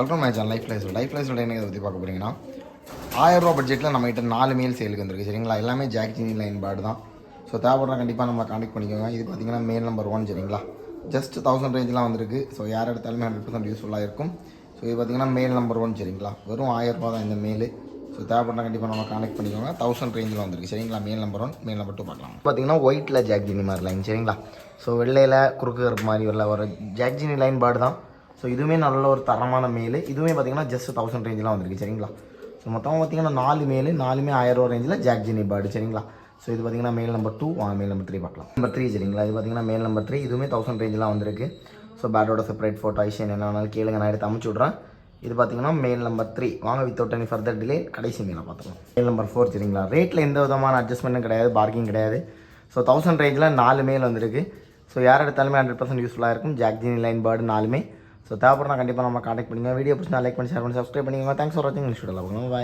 Welcome my channel life life என்ன பற்றி பார்க்க போகிறீங்கன்னா 1000 பட்ஜெட்டில் நம்மகிட்ட 4 மேல் சேலுக்கு வந்துருக்கு சரிங்களா. எல்லாமே ஜாக் ஜீனி லைன் பேர்டு தான். ஸோ தேவைப்படுற கண்டிப்பாக நம்ம கான்டெக்ட் பண்ணிக்கோங்க. இது பார்த்தீங்கன்னா மேல் நம்பர் 1 சரிங்களா. ஜஸ்ட் 1000 ரேஞ்செலாம் வந்திருக்கு. ஸோ யார் எடுத்தாலுமே 100% யூஸ்ஃபுல்லாக இருக்கும். ஸோ இது பார்த்தீங்கன்னா மேல் நம்பர் 1 சரிங்களா. வெறும் 1000 ரூபா தான் இந்த மேலு. ஸோ தேவைப்படுற கண்டிப்பாக நம்ம கான்டெக்ட் பண்ணிக்கோங்க. 1000 ரேஞ்சில் வந்திருக்கு சரிங்களா. மேல் நம்பர் 1 மேல் நம்பர் 2 பார்க்கலாம். பார்த்தீங்கன்னா ஒயிட்டில் ஜாக் ஜீனி மாதிரி லைன் சரிங்களா. ஸோ வெள்ளையில் குறுக்கு கருப்பு மாதிரி ஒரு ஜாக் ஜீனி லைன் பேர்டு தான். ஸோ இதுவுமே நல்ல ஒரு தரமான மேலு. இதுவுமே பார்த்தீங்கன்னா ஜஸ்ட் 1000 ரேஞ்செலாம் வந்திருக்கு சரிங்களா. ஸோ மொத்தமாக பார்த்தீங்கன்னா 4 மேலு 4மே 1000 ரூபா ரேஞ்சில் ஜாக் ஜீனி பேர்டு சரிங்களா. ஸோ இது பார்த்தீங்கன்னா மேல் நம்பர் 2 மேல் நம்பர் 3 பார்க்கலாம். நம்பர் 3 சரிங்களா. இது பார்த்தீங்கன்னா மேல் நம்பர் 3 இதுவுமே 1000 ரேஞ்செலாம் வந்திருக்கு. ஸோ பேட்டோட செப்பரேட் ஃபோட்டோ ஐஷன் என்ன வேணாலும் கேளுங்க, நான் எடுத்து அமுச்சு விட்றேன். இது பார்த்தீங்கன்னா மேல் நம்பர் 3 வாங்க வித்தவுட் எனி ஃபர்தர் டிலே கடைசி மேலே பார்த்துக்கலாம். மேல் நம்பர் 4 சரிங்களா. ரேட்டில் எந்த விதமான அட்ஜஸ்ட்மெண்ட்டும் கிடையாது, பார்க்கிங் கிடையாது. ஸோ 1000 ரேஞ்சில் 4 மேல் வந்திருக்கு. ஸோ யார் எடுத்தாலுமே 100% யூஸ்ஃபுல்லாக இருக்கும். ஜாக் ஜீனி லைன் பேர்டு 4மே. ஸோ தேவைப்படுறா கண்டிப்பாக நம்ம கான்டெக்ட் பண்ணிங்க. வீடியோ பிடிச்சா லைக் பண்ணி ஷேர் பண்ணி சப்ஸ்கிரைப் பண்ணிக்கோங்க. தேங்க்ஸ் ஃபார் வாட்சிங். பாய்.